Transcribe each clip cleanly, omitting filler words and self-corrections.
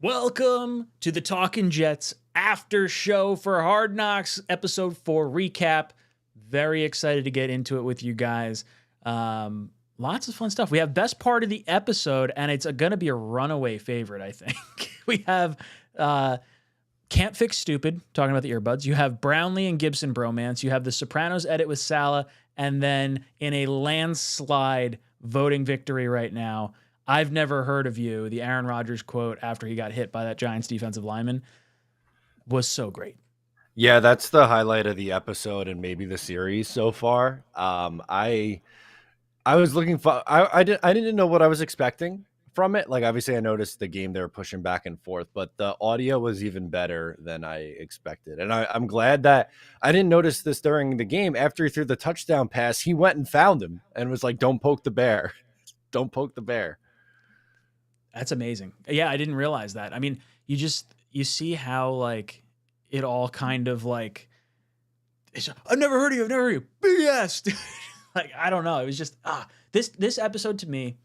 Welcome to the Talkin' Jets after show for Hard Knocks episode 4 recap. Very excited to get into it with you guys. Lots of fun stuff. We have best part of the episode, and it's going to be a runaway favorite, I think. We have Can't Fix Stupid, talking about the earbuds. You have Brownlee and Gibson bromance. You have the Sopranos edit with Salah, and then in a landslide voting victory right now, I've never heard of you. The Aaron Rodgers quote after he got hit by that Giants defensive lineman was so great. Yeah, that's the highlight of the episode and maybe the series so far. I was looking for I didn't know what I was expecting from it. Like obviously I noticed the game they were pushing back and forth, but the audio was even better than I expected. And I'm glad that I didn't notice this during the game. After he threw the touchdown pass, he went and found him and was like, "Don't poke the bear. Don't poke the bear." That's amazing. Yeah, I didn't realize that. I mean, you see how like it all kind of like I've never heard of you. I've never heard of you. BS. Like I don't know. It was just this episode to me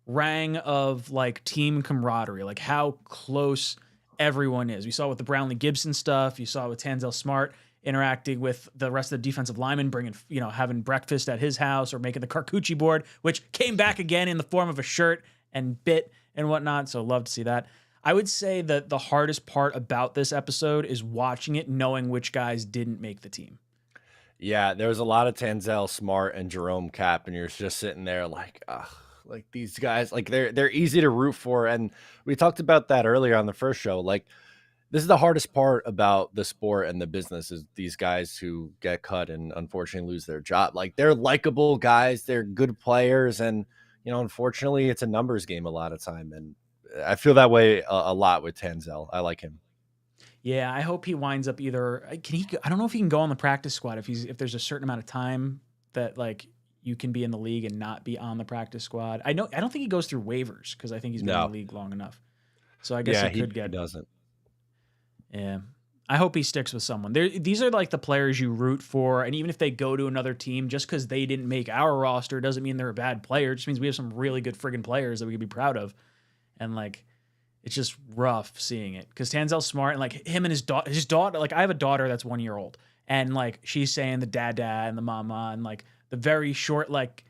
rang of like team camaraderie, like how close everyone is. We saw it with the Brownlee Gibson stuff. You saw it with Tanzel Smart interacting with the rest of the defensive linemen, bringing having breakfast at his house or making the charcuterie board, which came back again in the form of a shirt and bit and whatnot. So love to see that. I would say that the hardest part about this episode is watching it, knowing which guys didn't make the team. Yeah, there was a lot of Tanzel Smart and Jerome Cap, and you're just sitting there like, like these guys, like they're easy to root for. And we talked about that earlier on the first show. Like this is the hardest part about the sport and the business is these guys who get cut and unfortunately lose their job. Like they're likable guys, they're good players, and unfortunately, it's a numbers game a lot of time, and I feel that way a lot with Tanzel. I like him. Yeah, I hope he winds up either. I don't know if he can go on the practice squad if there's a certain amount of time that like you can be in the league and not be on the practice squad. I don't think he goes through waivers because I think he's been in the league long enough. So I guess he doesn't. Yeah. I hope he sticks with someone. These are like the players you root for, and even if they go to another team, just because they didn't make our roster doesn't mean they're a bad player. It just means we have some really good friggin' players that we could be proud of. And like, it's just rough seeing it because Tanzel's smart, and like him and his daughter. Like I have a daughter that's 1 year old, and like she's saying the dada and the mama and like the very short, like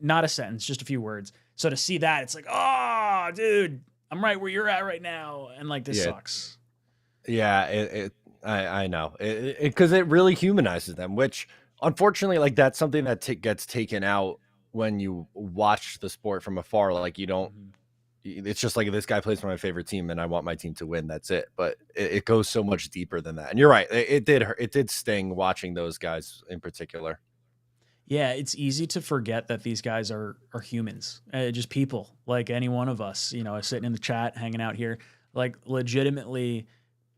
not a sentence, just a few words. So to see that, it's like, oh, dude, I'm right where you're at right now, and like this sucks. Yeah, I know because it really humanizes them, which unfortunately, like that's something that gets taken out when you watch the sport from afar. Like you don't, it's just like this guy plays for my favorite team and I want my team to win. That's it. But it goes so much deeper than that. And you're right. It did hurt. It did sting watching those guys in particular. Yeah, it's easy to forget that these guys are humans, just people like any one of us, sitting in the chat, hanging out here, like legitimately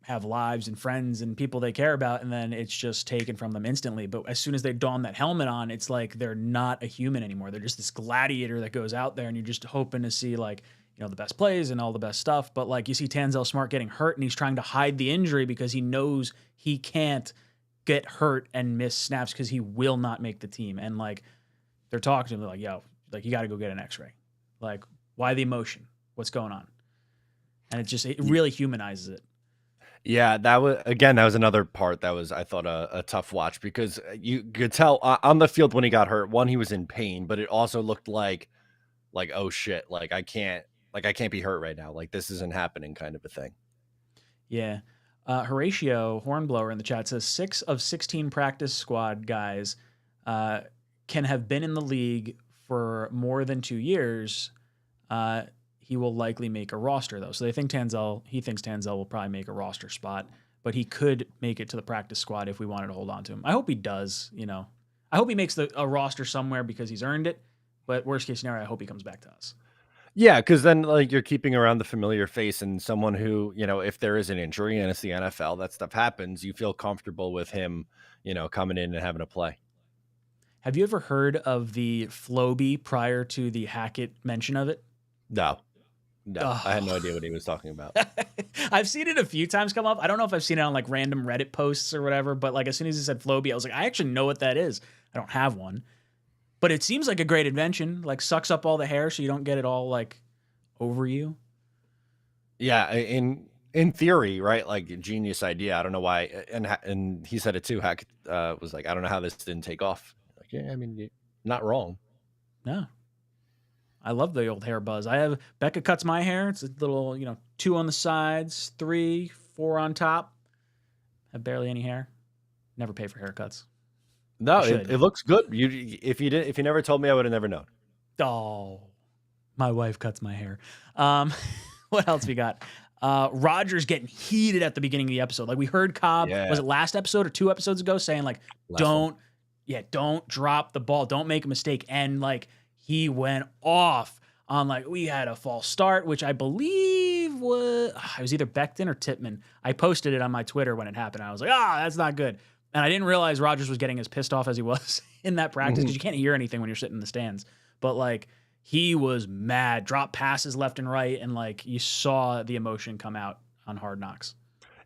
have lives and friends and people they care about, and then it's just taken from them instantly. But as soon as they don that helmet on, it's like they're not a human anymore. They're just this gladiator that goes out there, and you're just hoping to see like, the best plays and all the best stuff. But like you see Tanzel Smart getting hurt, and he's trying to hide the injury because he knows he can't get hurt and miss snaps because he will not make the team. And like they're talking to him, they're like, yo, like you got to go get an x-ray. Like why the emotion? What's going on? And it really humanizes it. Yeah, that was another part that was, I thought, a tough watch because you could tell on the field when he got hurt, one, he was in pain, but it also looked like, oh shit, like I can't be hurt right now. Like this isn't happening kind of a thing. Yeah. Horatio Hornblower in the chat says 6 of 16 practice squad guys can have been in the league for more than 2 years. He will likely make a roster though. So he thinks Tanzel will probably make a roster spot, but he could make it to the practice squad if we wanted to hold on to him. I hope he does, I hope he makes a roster somewhere because he's earned it. But worst case scenario, I hope he comes back to us. Yeah, because then like you're keeping around the familiar face and someone who, if there is an injury and it's the NFL, that stuff happens, you feel comfortable with him, coming in and having a play. Have you ever heard of the Floby prior to the Hackett mention of it? No, I had no idea what he was talking about. I've seen it a few times come up. I don't know if I've seen it on like random Reddit posts or whatever, but like as soon as he said Floby, I was like, I actually know what that is. I don't have one. But it seems like a great invention, like sucks up all the hair so you don't get it all like over you. Yeah, and in theory, right? Like genius idea. I don't know why. And he said it too. Hack was like, I don't know how this didn't take off. Like, yeah, I mean, you're not wrong. No, I love the old hair buzz. I have Becca cuts my hair. It's a little, 2 on the sides, 3, 4 on top. I have barely any hair. Never pay for haircuts. No, it looks good. If you never told me, I would have never known. Oh, my wife cuts my hair. What else we got? Roger's getting heated at the beginning of the episode. Like we heard Cobb, was it last episode or 2 episodes ago, saying like, don't drop the ball, don't make a mistake. And like he went off on like we had a false start, which I believe was it was either Becton or Tippmann. I posted it on my Twitter when it happened. I was like, that's not good. And I didn't realize Rogers was getting as pissed off as he was in that practice because you can't hear anything when you're sitting in the stands. But like he was mad, dropped passes left and right, and like you saw the emotion come out on Hard Knocks.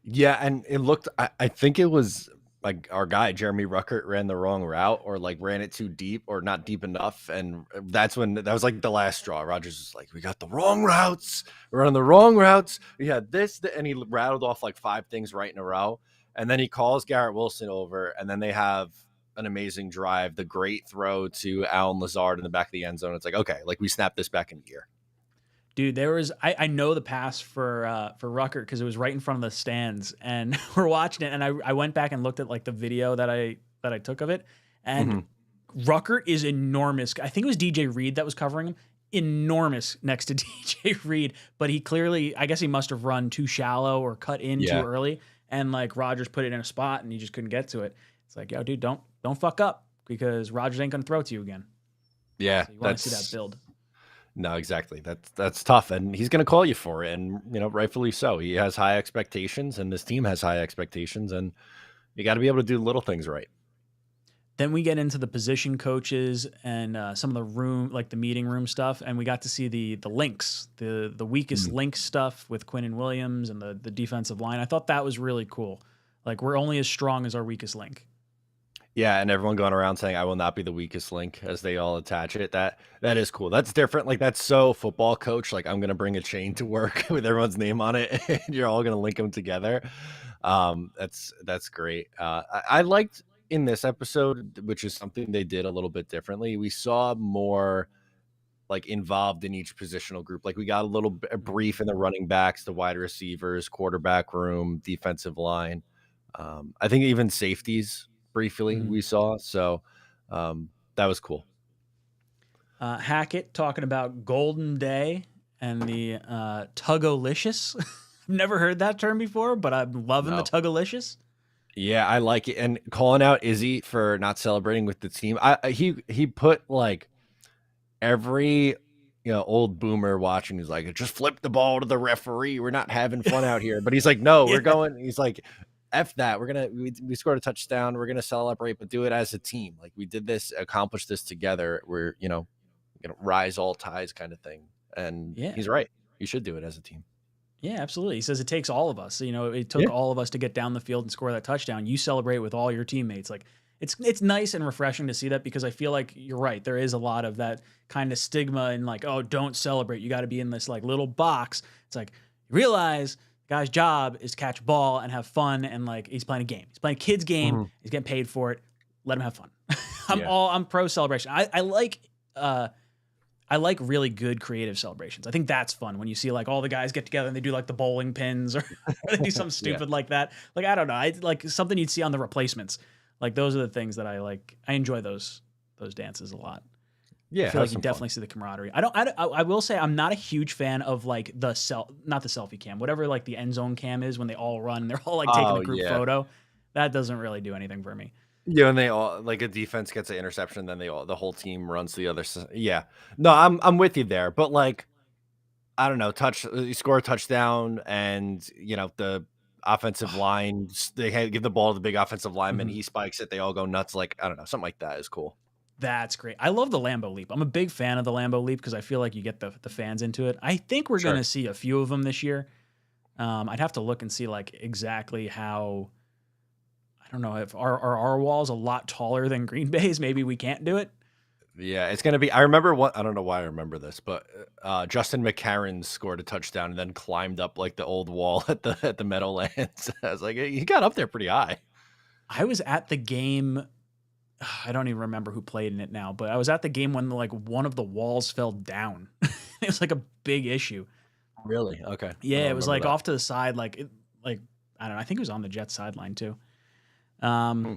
Yeah, and it looked. I think it was like our guy Jeremy Ruckert ran the wrong route, or like ran it too deep, or not deep enough, and that was like the last straw. Rogers was like, "We got the wrong routes. We're running the wrong routes. We had this," and he rattled off like 5 things right in a row, and then he calls Garrett Wilson over, and then they have an amazing drive, the great throw to Allen Lazard in the back of the end zone. It's like, okay, like we snapped this back in gear. Dude, there was I know the pass for Ruckert because it was right in front of the stands, and we're watching it, and I went back and looked at like the video that I took of it, and Ruckert is enormous. I think it was DJ Reed that was covering him, enormous next to DJ Reed, but he clearly, I guess he must have run too shallow or cut in too early, and like Rogers put it in a spot and he just couldn't get to it. It's like, yo, dude, don't fuck up because Rogers ain't gonna throw it to you again. Yeah, so you want to see that build. No, exactly. That's tough, and he's going to call you for it, and rightfully so. He has high expectations, and this team has high expectations, and you got to be able to do little things right. Then we get into the position coaches and some of the meeting room stuff, and we got to see the links, the weakest link stuff with Quinnen Williams and the defensive line. I thought that was really cool. Like we're only as strong as our weakest link. Yeah, and everyone going around saying I will not be the weakest link as they all attach it. That is cool. That's different. Like that's so football coach. Like I'm gonna bring a chain to work with everyone's name on it, and you're all gonna link them together. That's great. I liked in this episode, which is something they did a little bit differently. We saw more like involved in each positional group. Like we got a brief in the running backs, the wide receivers, quarterback room, defensive line. I think even safeties. Briefly we saw, so that was cool. Hackett talking about Golden Day and the Tugolicious. I've never heard that term before, but I'm loving the Tugolicious. Yeah, I like it, and calling out Izzy for not celebrating with the team. He put like every old boomer watching who's like, just flip the ball to the referee. We're not having fun out here, but he's like, no, we're going. He's like, F that. We scored a touchdown. We're going to celebrate, but do it as a team. Like we did this, accomplished this together. We're, going to rise all ties kind of thing. And he's right. You should do it as a team. Yeah, absolutely. He says it takes all of us. It took all of us to get down the field and score that touchdown. You celebrate with all your teammates. Like it's nice and refreshing to see that because I feel like you're right. There is a lot of that kind of stigma and like, oh, don't celebrate. You got to be in this like little box. It's like you realize guy's job is to catch a ball and have fun, and like he's playing a game. He's playing a kid's game. He's getting paid for it. Let him have fun. I'm pro celebration. I like really good creative celebrations. I think that's fun when you see like all the guys get together and they do like the bowling pins or they do something stupid like that. Like I don't know. I like something you'd see on The Replacements. Like those are the things that I like. I enjoy those dances a lot. Yeah, I feel like you definitely see the camaraderie. I will say I'm not a huge fan of like not the selfie cam, whatever like the end zone cam is when they all run and they're all like taking a group photo. That doesn't really do anything for me. Yeah, and they all like a defense gets an interception, then the whole team runs to the other side. Yeah, no, I'm with you there, but like I don't know, you score a touchdown, and the offensive line they give the ball to the big offensive lineman, he spikes it, they all go nuts. Like I don't know, something like that is cool. That's great. I love the Lambeau Leap. I'm a big fan of the Lambeau Leap because I feel like you get the fans into it. I think we're going to see a few of them this year. I'd have to look and see like exactly how. I don't know if our walls a lot taller than Green Bay's. Maybe we can't do it. Yeah, it's gonna be. I remember what. I don't know why I remember this, but Justin McCarron scored a touchdown and then climbed up like the old wall at the Meadowlands. I was like, he got up there pretty high. I was at the game. I don't even remember who played in it now, but I was at the game when like one of the walls fell down. It was like a big issue. Really? Okay. I Yeah, don't it was remember like that. off to the side, like I don't know. I think it was on the Jets sideline too. Hmm.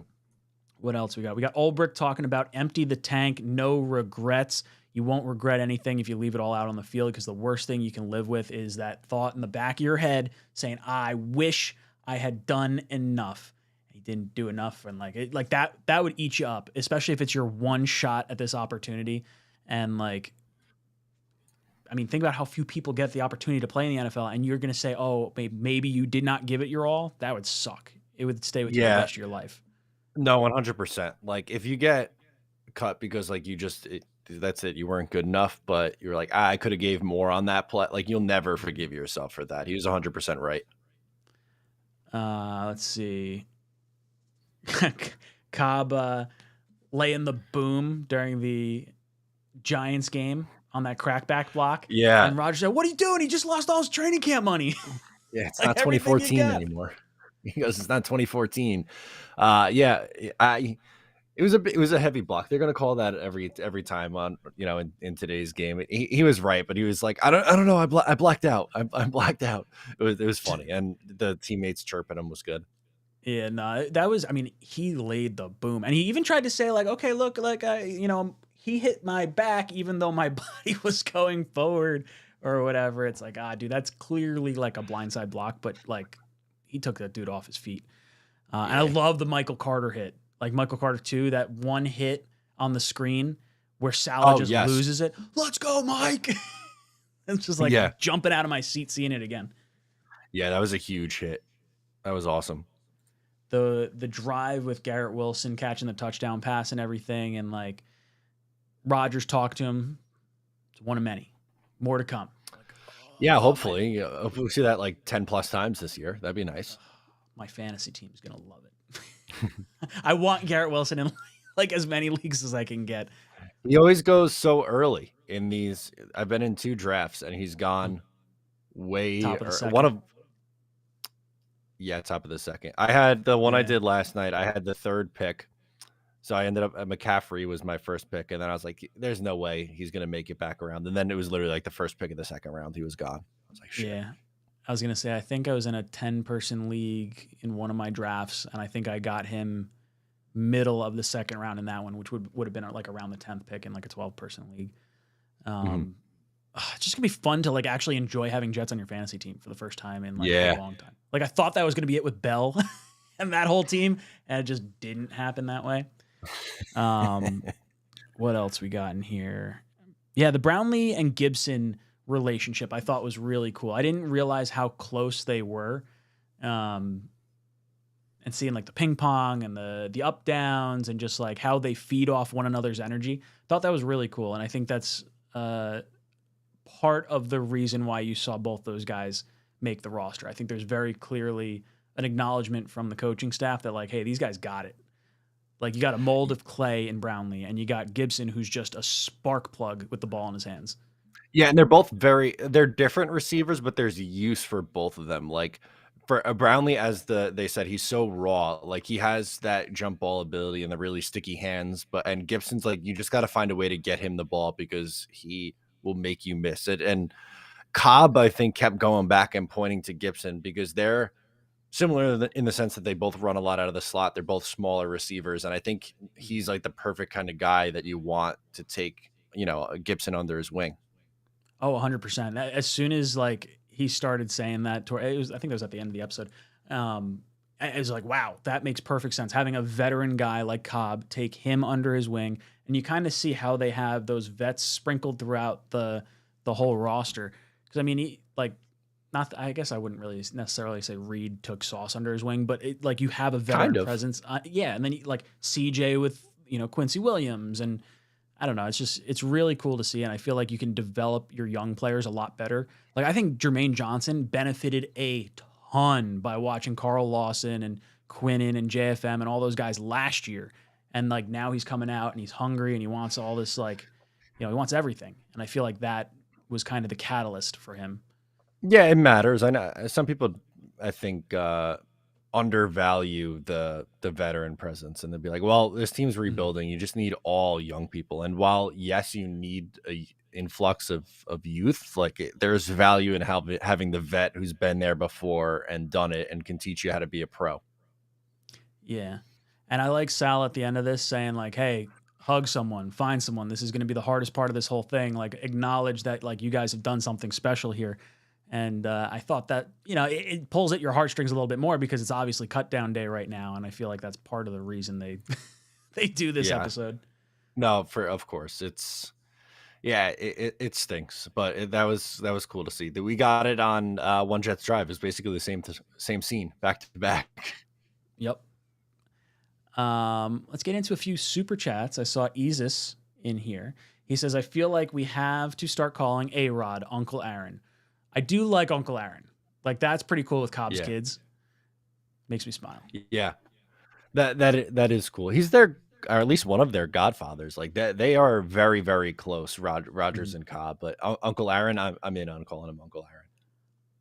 What else we got? We got Ulbrich talking about empty the tank, no regrets. You won't regret anything if you leave it all out on the field, because the worst thing you can live with is that thought in the back of your head saying, "I wish I had done enough." He didn't do enough, and like that would eat you up, especially if it's your one shot at this opportunity. And like, I mean, think about how few people get the opportunity to play in the NFL, and you're going to say, "Oh, maybe you did not give it your all." That would suck. It would stay with you the Yeah. rest of your life. No, 100%. Like if you get cut because like that's it, you weren't good enough, but you're like, I could have gave more on that play. Like you'll never forgive yourself for that. He was 100% right. Let's see. Cobb laying the boom during the Giants game on that crackback block. Yeah. And Roger said, "What are you doing? He just lost all his training camp money." Yeah, it's Like not everything you 2014 got. anymore. He goes, it's not 2014. Yeah, I it was a heavy block. They're gonna call that every time on in today's game. He was right, but he was like, I don't know, I blacked out. I'm blacked out. It was funny, and the teammates chirping him was good. Yeah, no, that was, I mean, he laid the boom. And he even tried to say, like, okay, look, like, he hit my back even though my body was going forward or whatever. It's like, dude, that's clearly like a blindside block, but like, he took that dude off his feet. And I Yeah. love the Michael Carter hit. Like Michael Carter 2, that one hit on the screen where Salah Oh just yes. loses it. Let's go, Mike. It's just like Yeah. jumping out of my seat seeing it again. Yeah, that was a huge hit. That was awesome. The drive with Garrett Wilson catching the touchdown pass and everything, and like Rodgers talked to him. It's one of many. More to come. Like, Yeah, oh man, hopefully. Yeah, hopefully we see that like 10 plus times this year. That'd be nice. my fantasy team is gonna love it. I want Garrett Wilson in like as many leagues as I can get. He always goes so early in these. I've been in 2 drafts and he's gone way Top of the or one second. of yeah, top of the second. I had the one I Yeah, did last night. I had the 3rd pick. So I ended up at McCaffrey was my first pick, and then I was like, there's no way he's gonna make it back around. And then it was literally like the first pick of the second round. He was gone. I was like, shit. yeah. I was gonna say I think I was in a 10-person league in one of my drafts, and I think I got him middle of the second round in that one, which would have been like around the 10th pick in like a 12-person league. Mhm. Um, it's just gonna be fun to like actually enjoy having Jets on your fantasy team for the first time in like a Yeah. long time. Like I thought that was gonna be it with Bell and that whole team, and it just didn't happen that way. Um, what else we got in here? Yeah, the Brownlee and Gibson relationship I thought was really cool. I didn't realize how close they were. Um, and seeing like the ping pong and the up downs and just like how they feed off one another's energy. Thought that was really cool. And I think that's part of the reason why you saw both those guys make the roster. I think there's very clearly an acknowledgement from the coaching staff that like, hey, these guys got it. Like you got a mold of clay in Brownlee, and you got Gibson, who's just a spark plug with the ball in his hands. Yeah, and they're different receivers, but there's use for both of them. Like for Brownlee, as they said, he's so raw. Like he has that jump ball ability and the really sticky hands. And Gibson's like, you just got to find a way to get him the ball because he will make you miss it. And Cobb, I think, kept going back and pointing to Gibson because they're similar in the sense that they both run a lot out of the slot. They're both smaller receivers, and I think he's like the perfect kind of guy that you want to take, Gibson under his wing. Oh, 100%. As soon as like he started saying that, I think it was at the end of the episode. It was like, wow, that makes perfect sense. Having a veteran guy like Cobb take him under his wing, and you kind of see how they have those vets sprinkled throughout the whole roster. Because I mean, I guess I wouldn't really necessarily say Reed took Sauce under his wing, but like you have a veteran Kind of. presence, yeah. And then like CJ with Quincy Williams, and I don't know. It's really cool to see, and I feel like you can develop your young players a lot better. Like I think Jermaine Johnson benefited a ton by watching Carl Lawson and Quinnen and JFM and all those guys last year, And like now he's coming out and he's hungry and he wants all this, like, he wants everything. And I feel like that was kind of the catalyst for him. Yeah, it matters. I know some people, I think, undervalue the veteran presence, and they'll be like, "Well, this team's rebuilding. You just need all young people." And while yes, you need a influx of youth, like there's value in having the vet who's been there before and done it and can teach you how to be a pro. Yeah. And I like Sal at the end of this saying like, hey, hug someone, find someone. This is going to be the hardest part of this whole thing. Like acknowledge that like you guys have done something special here. And I thought that, it pulls at your heartstrings a little bit more because it's obviously cut down day right now. And I feel like that's part of the reason they they do this episode. No, of course it's, yeah, it stinks, but that was cool to see that we got it on One Jets Drive. It's basically the same scene back to back. Yep. Let's get into a few super chats. I saw Isis in here. He says, I feel like we have to start calling A-Rod Uncle Aaron. I do like Uncle Aaron. Like that's pretty cool with Cobb's kids. Makes me smile. Yeah. That is cool. He's their, or at least one of their godfathers. Like that, they are very, very close, Rodgers and Cobb. But Uncle Aaron, I'm in on calling him Uncle Aaron.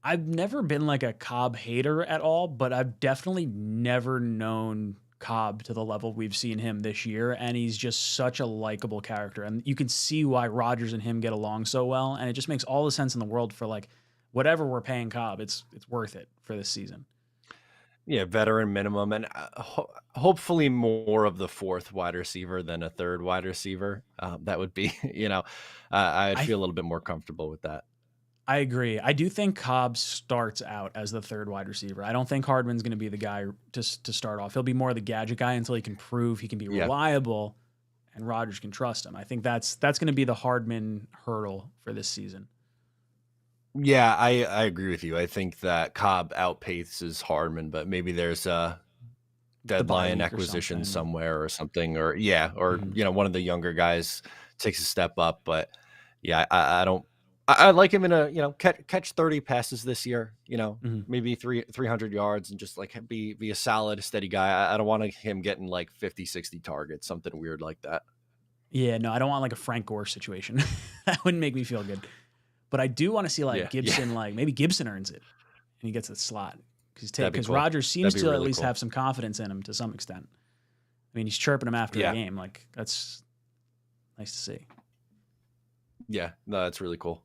I've never been like a Cobb hater at all, but I've definitely never known Cobb to the level we've seen him this year, and he's just such a likable character, and you can see why Rodgers and him get along so well, and it just makes all the sense in the world for like whatever we're paying Cobb, it's worth it for this season. Yeah, veteran minimum, and hopefully more of the fourth wide receiver than a third wide receiver. That would be, I'd feel a little bit more comfortable with that. I agree. I do think Cobb starts out as the third wide receiver. I don't think Hardman's going to be the guy to start off. He'll be more the gadget guy until he can prove he can be reliable and Rodgers can trust him. I think that's going to be the Hardman hurdle for this season. Yeah, I agree with you. I think that Cobb outpaces Hardman, but maybe there's a deadline acquisition somewhere or something, or one of the younger guys takes a step up. But yeah, I don't. I like him in a catch 30 passes this year. Maybe 300 yards and just like be a solid, steady guy. I don't want him getting like 50, 60 targets, something weird like that. Yeah, no, I don't want like a Frank Gore situation. That wouldn't make me feel good. But I do want to see like Gibson, like maybe Gibson earns it and he gets the slot because Rodgers seems to at least have some confidence in him to some extent. I mean, he's chirping him after the game. Like that's nice to see. Yeah, no, that's really cool.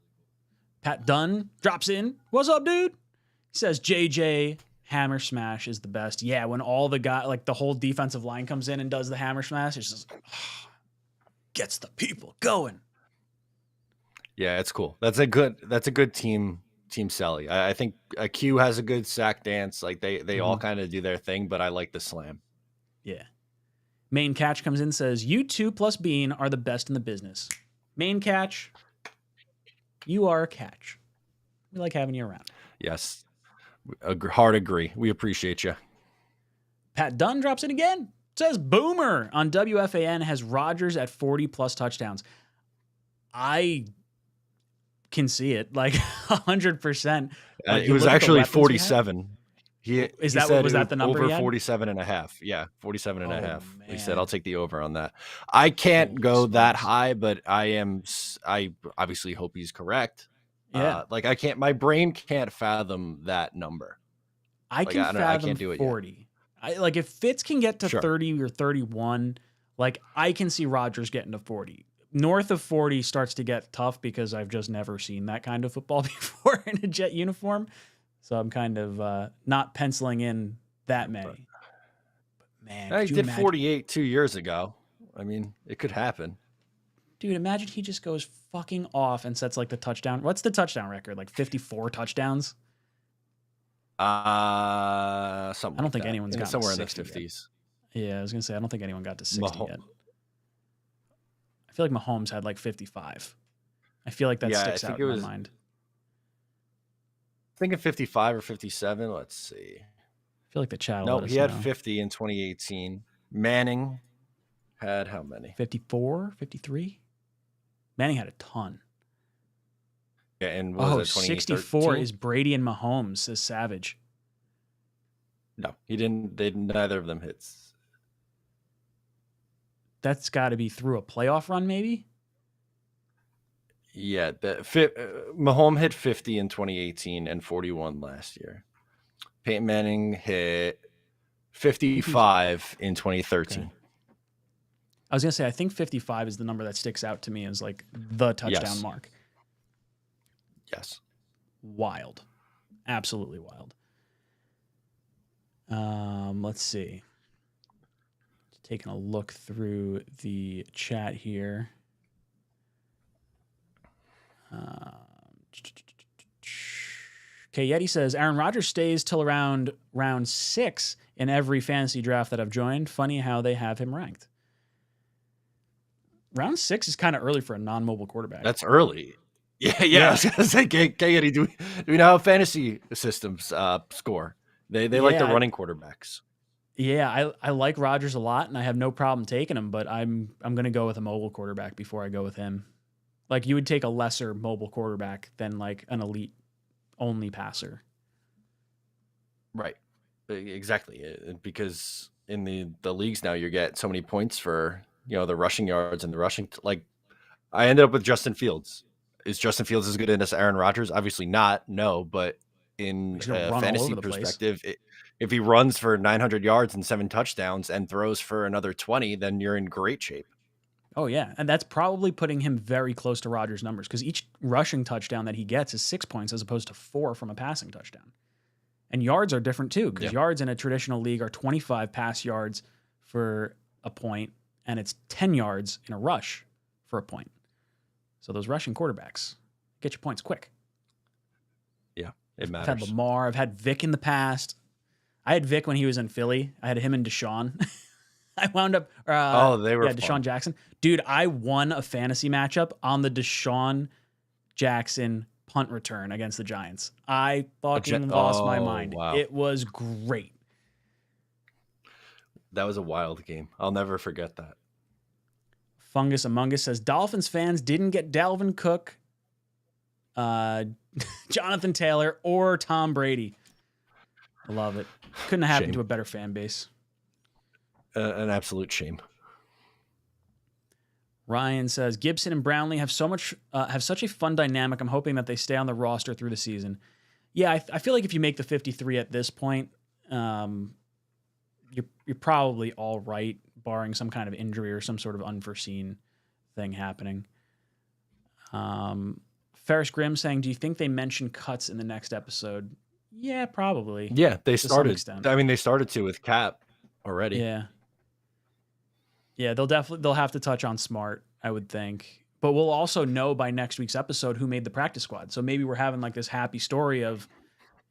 Pat Dunn drops in. What's up, dude? He says JJ hammer smash is the best. Yeah, when all the guy, like the whole defensive line comes in and does the hammer smash, it's just gets the people going. Yeah, it's cool. That's a good team Selly. I think Q has a good sack dance. Like they all kind of do their thing, but I like the slam. Yeah. Main Catch comes in and says, you two plus Bean are the best in the business. Main Catch, you are a catch. We like having you around. Yes. Hard agree. We appreciate you. Pat Dunn drops in again. Says Boomer on WFAN has Rodgers at 40 plus touchdowns. I can see it like 100%. Like, it was actually 47. Was that the number? Over 47 and a half. Yeah, 47 and a half. Man. He said, I'll take the over on that. I can't go that high, but I obviously hope he's correct. Yeah. My brain can't fathom that number. I can't do it 40. Yet. If Fitz can get to 30 or 31, I can see Rodgers getting to 40. North of 40 starts to get tough because I've just never seen that kind of football before in a Jet uniform. So I'm kind of not penciling in that many. But man, he did 48 2 years ago. I mean, it could happen. Dude, imagine he just goes fucking off and sets the touchdown. What's the touchdown record? 54 touchdowns? Something. I don't think anyone's got somewhere in the 50s. Yeah, I was gonna say I don't think anyone got to 60 yet. I feel like Mahomes had 55. I feel like that sticks out in my mind. I think of 55 or 57. Let's see. I feel like the chat. No, he had 50 in 2018. Manning had how many? 54, 53? Manning had a ton. Yeah, and was it 64 is Brady and Mahomes, says Savage. No, he didn't. Neither of them hits. that's got to be through a playoff run, maybe. Yeah, Mahomes hit 50 in 2018 and 41 last year. Peyton Manning hit 55 in 2013. Okay. I was gonna say I think 55 is the number that sticks out to me as like the touchdown mark. Yes. Wild, absolutely wild. Let's see. Taking a look through the chat here. Okay, Yeti says Aaron Rodgers stays till around round 6 in every fantasy draft that I've joined. Funny how they have him ranked. Round 6 is kind of early for a non-mobile quarterback. That's early. Yeah. I was gonna say, Yeti, do we know how fantasy systems score? They like the running quarterbacks. Yeah, I like Rodgers a lot, and I have no problem taking him, but I'm going to go with a mobile quarterback before I go with him. Like, you would take a lesser mobile quarterback than like an elite only passer. Right. Exactly. Because in the leagues now, you get so many points for, the rushing yards and the rushing. Like, I ended up with Justin Fields. Is Justin Fields as good as Aaron Rodgers? Obviously not. No, but in a fantasy perspective, if he runs for 900 yards and 7 touchdowns and throws for another 20, then you're in great shape. Oh, yeah. And that's probably putting him very close to Rodgers' numbers because each rushing touchdown that he gets is 6 points as opposed to 4 from a passing touchdown. And yards are different too because yards in a traditional league are 25 pass yards for a point, and it's 10 yards in a rush for a point. So those rushing quarterbacks get your points quick. Yeah, it matters. I've had Lamar. I've had Vic in the past. I had Vic when he was in Philly. I had him and Deshaun. I wound up. They were Deshaun fun. Jackson. Dude, I won a fantasy matchup on the Deshaun Jackson punt return against the Giants. I fucking lost my mind. Wow. It was great. That was a wild game. I'll never forget that. Fungus Among Us says Dolphins fans didn't get Dalvin Cook, Jonathan Taylor, or Tom Brady. I love it. Couldn't have happened to a better fan base. An absolute shame. Ryan says Gibson and Brownlee have such a fun dynamic. I'm hoping that they stay on the roster through the season. Yeah, I feel like if you make the 53 at this point, you're probably all right, barring some kind of injury or some sort of unforeseen thing happening. Ferris Grimm saying, do you think they mention cuts in the next episode? Yeah, probably. Yeah, they started. I mean, they started to with Cap already. Yeah. Yeah, they'll have to touch on Smart, I would think. But we'll also know by next week's episode who made the practice squad. So maybe we're having like this happy story of,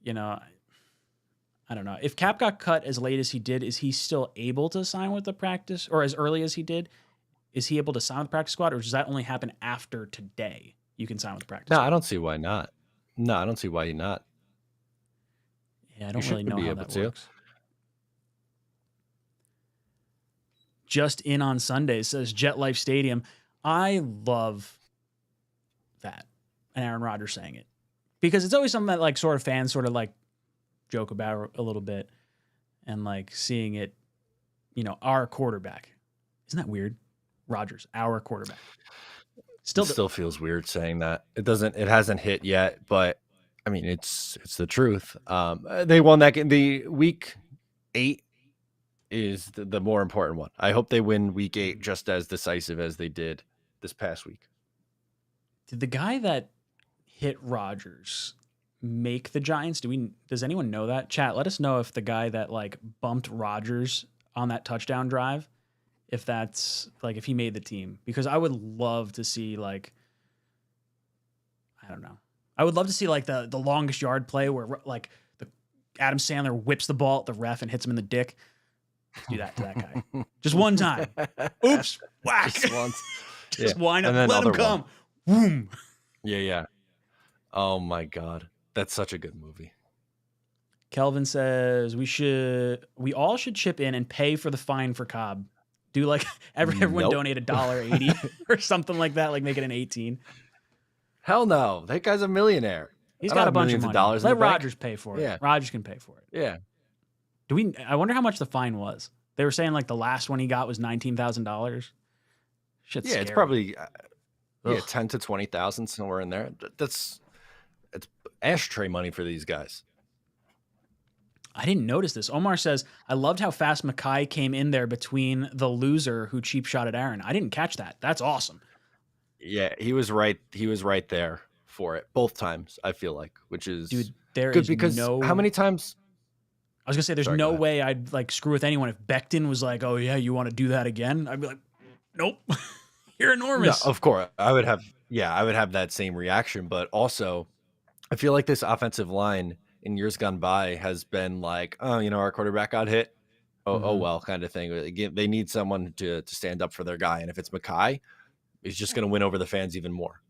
I don't know. If Cap got cut as late as he did, is he still able to sign with the practice, or as early as he did? Is he able to sign with the practice squad, or does that only happen after today? You can sign with the practice squad. No, I don't see why not. No, I don't see why not. Yeah, I don't really know how that works. Just in on Sunday says Jet Life Stadium. I love that, and Aaron Rodgers saying it, because it's always something that like sort of fans sort of like joke about a little bit, and like seeing it, our quarterback. Isn't that weird? Rodgers, our quarterback. Still feels weird saying that. It hasn't hit yet, but I mean, it's the truth. They won that game. The week 8 is the more important one. I hope they win week 8 just as decisive as they did this past week. Did the guy that hit Rodgers make the Giants? Does anyone know that? Chat, let us know if the guy that like bumped Rodgers on that touchdown drive, if that's like if he made the team, because I would love to see like, I don't know. I would love to see like the longest yard play where like the Adam Sandler whips the ball at the ref and hits him in the dick. Do that to that guy. Just one time. Oops. Whack. Just once. Just wind up. Let him come. Boom. Yeah. Oh my God. That's such a good movie. Kelvin says we all should chip in and pay for the fine for Cobb. Do like everyone donate $1.80 or something like that, like make it an 18. Hell no. That guy's a millionaire. He's got a bunch of money. Dollars. Let Rodgers pay for it. Yeah. Rodgers can pay for it. Yeah. I wonder how much the fine was. They were saying like the last one he got was $19,000. Shit's Yeah, it's scary. probably 'Ugh. 10 to 20,000 somewhere in there. It's ashtray money for these guys. I didn't notice this. Omar says, I loved how fast 𝐒𝐭𝐭 came in there between the loser who cheap shot at Aaron. I didn't catch that. That's awesome. Yeah, he was right. He was right there for it both times, I feel like, which is Dude, there good is because how no. many times? I was gonna say, there's Sorry, go no ahead. way I'd like screw with anyone if Becton was like, "Oh yeah, you want to do that again?" I'd be like, "Nope, you're No, enormous." of course. I would have that same reaction, but also I feel like this offensive line in years gone by has been like, oh, our quarterback got hit. Oh hmm well, kind of thing. Again, they need someone to stand up for their guy, and if it's 𝐒𝐭𝐭, he's just going to win over the fans even more.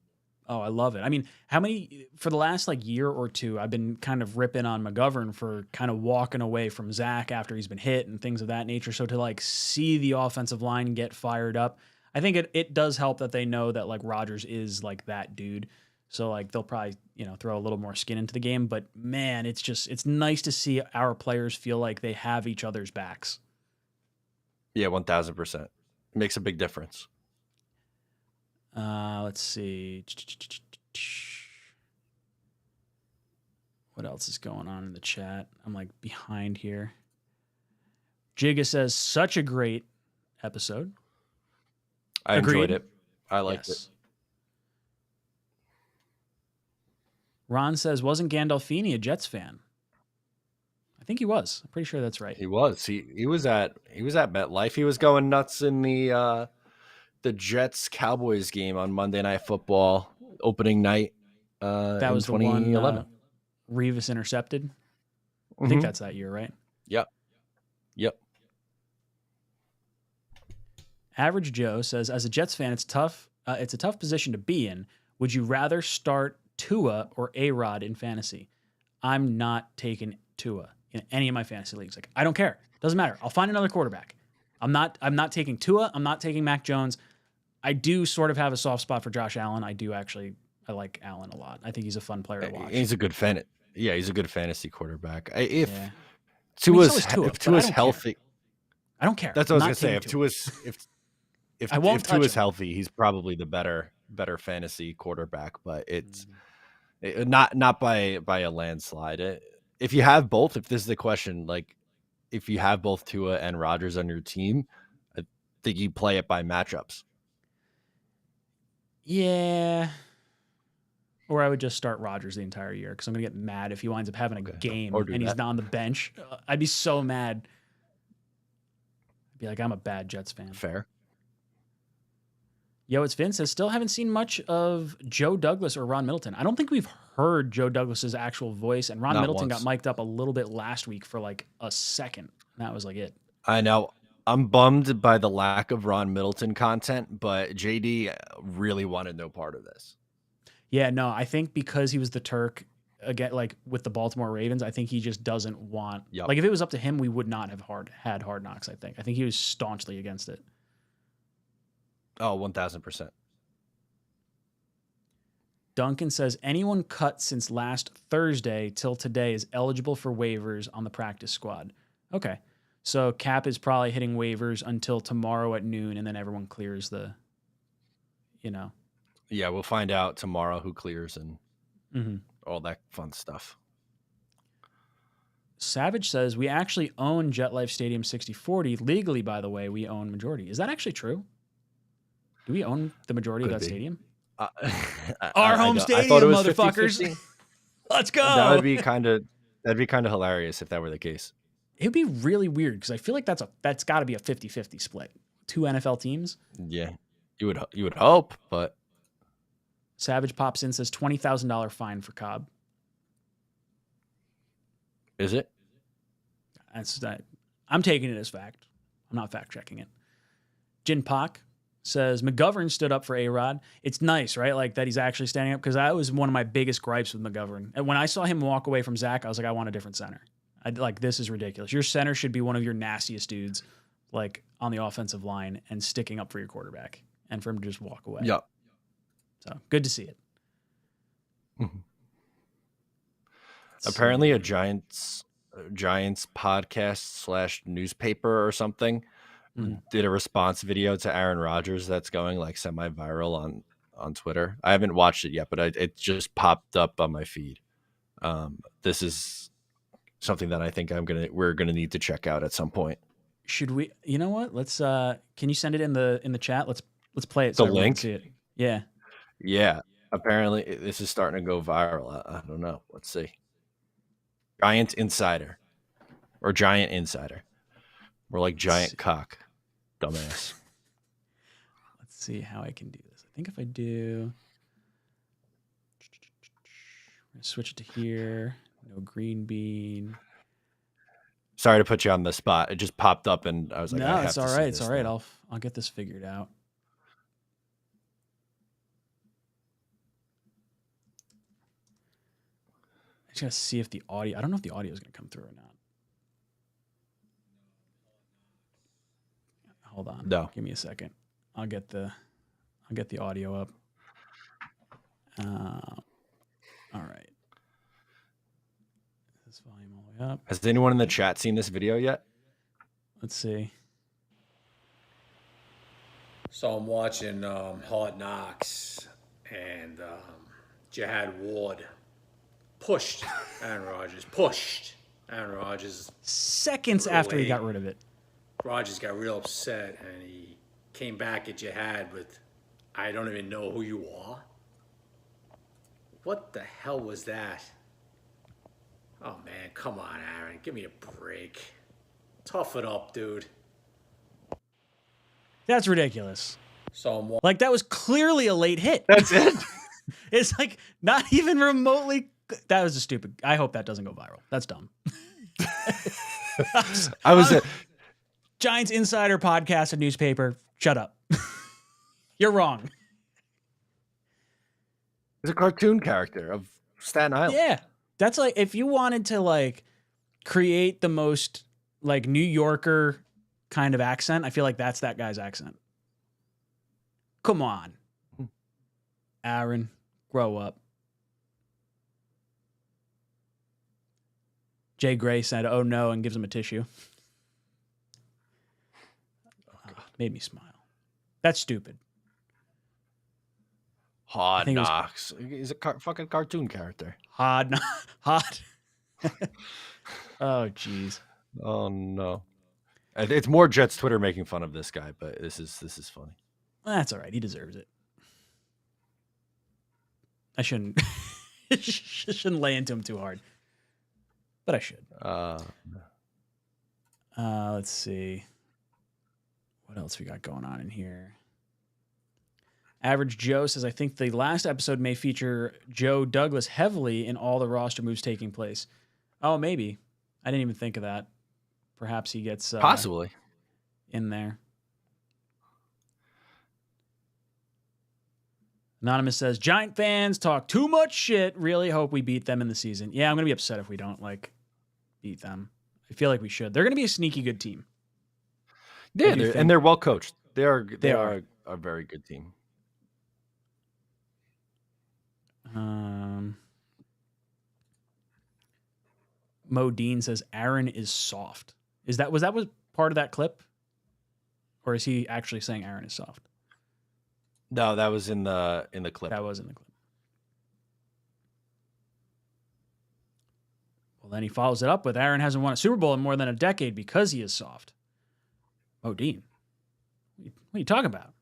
Oh, I love it. I mean, how many for the last like year or two, I've been kind of ripping on McGovern for kind of walking away from Zach after he's been hit and things of that nature. So to like see the offensive line get fired up, I think it does help that they know that like Rodgers is like that dude. So like they'll probably, throw a little more skin into the game. But man, it's nice to see our players feel like they have each other's backs. Yeah, 1000%. Makes a big difference. Let's see. What else is going on in the chat? I'm like behind here. Jigga says, such a great episode. I Agreed? enjoyed it. I liked it. Yes. Ron says, wasn't Gandolfini a Jets fan? I think he was. I'm pretty sure that's right. He was. He was at MetLife. He was going nuts in the Jets Cowboys game on Monday Night Football opening night That in was the one 2011. Revis intercepted. I think that's that year, right? Yep. Average Joe says, as a Jets fan, it's tough. It's a tough position to be in. Would you rather start Tua or A-Rod in fantasy? I'm not taking Tua in any of my fantasy leagues. Like, I don't care. Doesn't matter. I'll find another quarterback. I'm not taking Tua. I'm not taking Mac Jones. I do sort of have a soft spot for Josh Allen. I like Allen a lot. I think he's a fun player to watch. He's a good fan. Yeah, he's a good fantasy quarterback. If so Tua's is Tua, if but I Tua's don't healthy, I don't care. that's I'm what I was not gonna say. taking Tua. If I won't touch Tua's him. healthy, he's probably the better fantasy quarterback. But not by a landslide. If you have both, if this is the question, like if you have both Tua and Rodgers on your team, I think you play it by matchups. Yeah. Or I would just start Rodgers the entire year because I'm going to get mad if he winds up having a game and he's not on the bench. I'd be so mad. I'd be like, I'm a bad Jets fan. Fair. Yo, it's Vince says, still haven't seen much of Joe Douglas or Ron Middleton. I don't think we've heard Joe Douglas's actual voice, and Ron Not Middleton once. got mic'd up a little bit last week for like a second. And that was like it. I know. I'm bummed by the lack of Ron Middleton content, but JD really wanted no part of this. Yeah, no, I think because he was the Turk again, like with the Baltimore Ravens, I think he just doesn't want. Yep. Like if it was up to him, we would not have had Hard Knocks. I think he was staunchly against it. Oh, 1000%. Duncan says anyone cut since last Thursday till today is eligible for waivers on the practice squad. Okay, so Cap is probably hitting waivers until tomorrow at noon, and then everyone clears the. Yeah, we'll find out tomorrow who clears and all that fun stuff. Savage says, we actually own JetLife Stadium 6040. Legally, by the way, we own majority. Is that actually true? Do we own the majority of that stadium? Our home stadium, motherfuckers. 50-50. Let's go. That'd be kind of hilarious if that were the case. It'd be really weird because I feel like that's got to be a 50-50 split. 2 NFL teams. Yeah, you would hope, but Savage pops in, says $20,000 fine for Cobb. Is it? I'm taking it as fact. I'm not fact checking it. Jin Pak says McGovern stood up for A-Rod. It's nice, right? Like that he's actually standing up because that was one of my biggest gripes with McGovern. And when I saw him walk away from Zach, I was like, I want a different center. This is ridiculous. Your center should be one of your nastiest dudes, like on the offensive line and sticking up for your quarterback, and for him to just walk away. Yeah. So good to see it. Mm-hmm. Apparently, a Giants podcast / newspaper or something did a response video to Aaron Rodgers that's going like semi-viral on Twitter. I haven't watched it yet, but it just popped up on my feed. This is something that I think we're gonna need to check out at some point. Should we? You know what? Let's. Can you send it in the chat? Let's play it. The So everyone link? can see it. Yeah. Yeah. Apparently, this is starting to go viral. I don't know. Let's see. Giant Insider. Or Giant Insider. More like Giant Cock. Dumbass. Let's see how I can do this. I think if I do... I'm going to switch it to here. No green bean. Sorry to put you on the spot. It just popped up and I was like, no, I have it's to all see right. this It's all right. now. I'll get this figured out. I just got to see if the audio... I don't know if the audio is going to come through or not. Hold on. No. Give me a second. I'll get the audio up. All right. This volume all the way up. Has anyone in the chat seen this video yet? Let's see. So I'm watching Hard Knocks, and Jihad Ward pushed Aaron Rodgers. Aaron Rodgers. Seconds after he got rid of it. Rodgers got real upset, and he came back at Jihad with, "I don't even know who you are." What the hell was that? Oh, man, come on, Aaron. Give me a break. Tough it up, dude. That's ridiculous. So I'm Like, that was clearly a late hit. That's it. It's like not even remotely. That was a stupid. I hope that doesn't go viral. That's dumb. I was Giants Insider podcast and newspaper. Shut up. You're wrong. He's a cartoon character of Staten Island. Yeah. That's like if you wanted to like create the most like New Yorker kind of accent, I feel like that's that guy's accent. Come on. Aaron, grow up. Jay Gray said, "Oh no," and gives him a tissue. Made me smile. That's stupid. Hard Knocks. He's a fucking cartoon character. Hot. Oh, jeez. Oh no. It's more Jet's Twitter making fun of this guy, but this is funny. That's all right. He deserves it. I shouldn't lay into him too hard, but I should. Let's see. What else we got going on in here? Average Joe says, I think the last episode may feature Joe Douglas heavily in all the roster moves taking place. Oh, maybe. I didn't even think of that. Perhaps he gets possibly in there. Anonymous says, Giant fans talk too much shit. Really hope we beat them in the season. Yeah, I'm going to be upset if we don't beat them. I feel like we should. They're going to be a sneaky good team. Yeah, they're well coached. They are a very good team. Modine says Aaron is soft. Was part of that clip? Or is he actually saying Aaron is soft? No, that was in the clip. That was in the clip. Well, then he follows it up with Aaron hasn't won a Super Bowl in more than a decade because he is soft. Modine. What are you talking about?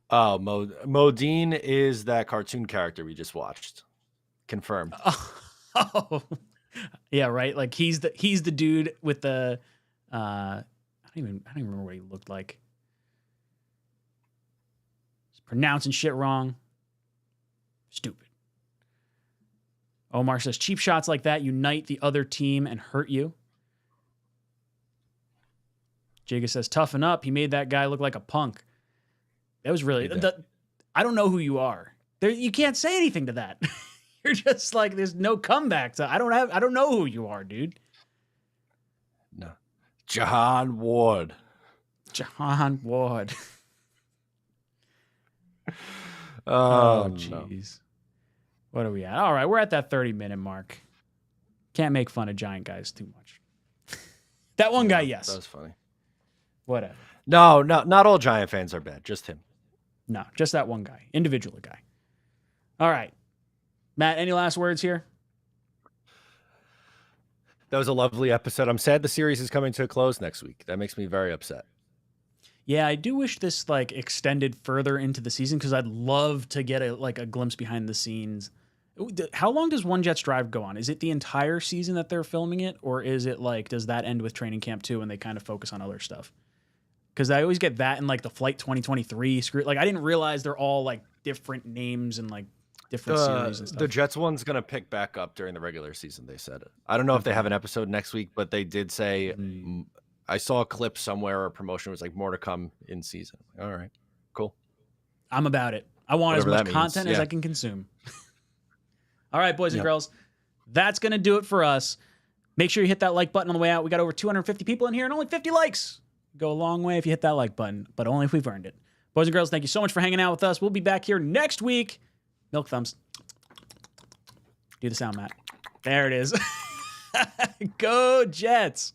Oh, Modine is that cartoon character we just watched. Confirmed. Oh. Yeah, right. Like he's the dude with the I don't even remember what he looked like. He's pronouncing shit wrong. Stupid. Omar says cheap shots like that unite the other team and hurt you. Jaga says toughen up. He made that guy look like a punk. That was really I don't know who you are. You can't say anything to that. You're just like there's no comeback. So I don't know who you are, dude. No. Jahan Ward. Jahan Ward. Oh, jeez. no. What are we at? All right, we're at that 30-minute mark. Can't make fun of giant guys too much. That one guy, yes. That was funny. Whatever. No, not all Giant fans are bad. Just him. No, just that one guy, individual guy. All right, Matt. Any last words here? That was a lovely episode. I'm sad the series is coming to a close next week. That makes me very upset. Yeah, I do wish this like extended further into the season because I'd love to get a glimpse behind the scenes. How long does One Jets Drive go on? Is it the entire season that they're filming it, or is it like does that end with training camp too and they kind of focus on other stuff? Because I always get that in like the Flight 2023 script. Like I didn't realize they're all like different names and like different series and stuff. The Jets one's gonna pick back up during the regular season. They said it. I don't know if they have an episode next week, but they did say. I saw a clip somewhere. A promotion was like more to come in season. All right, cool. I'm about it. I want Whatever as much content as I can consume. All right, boys and girls, that's going to do it for us. Make sure you hit that like button on the way out. We got over 250 people in here and only 50 likes. Go a long way if you hit that like button, but only if we've earned it. Boys and girls, thank you so much for hanging out with us. We'll be back here next week. Milk thumbs. Do the sound, Matt. There it is. Go Jets.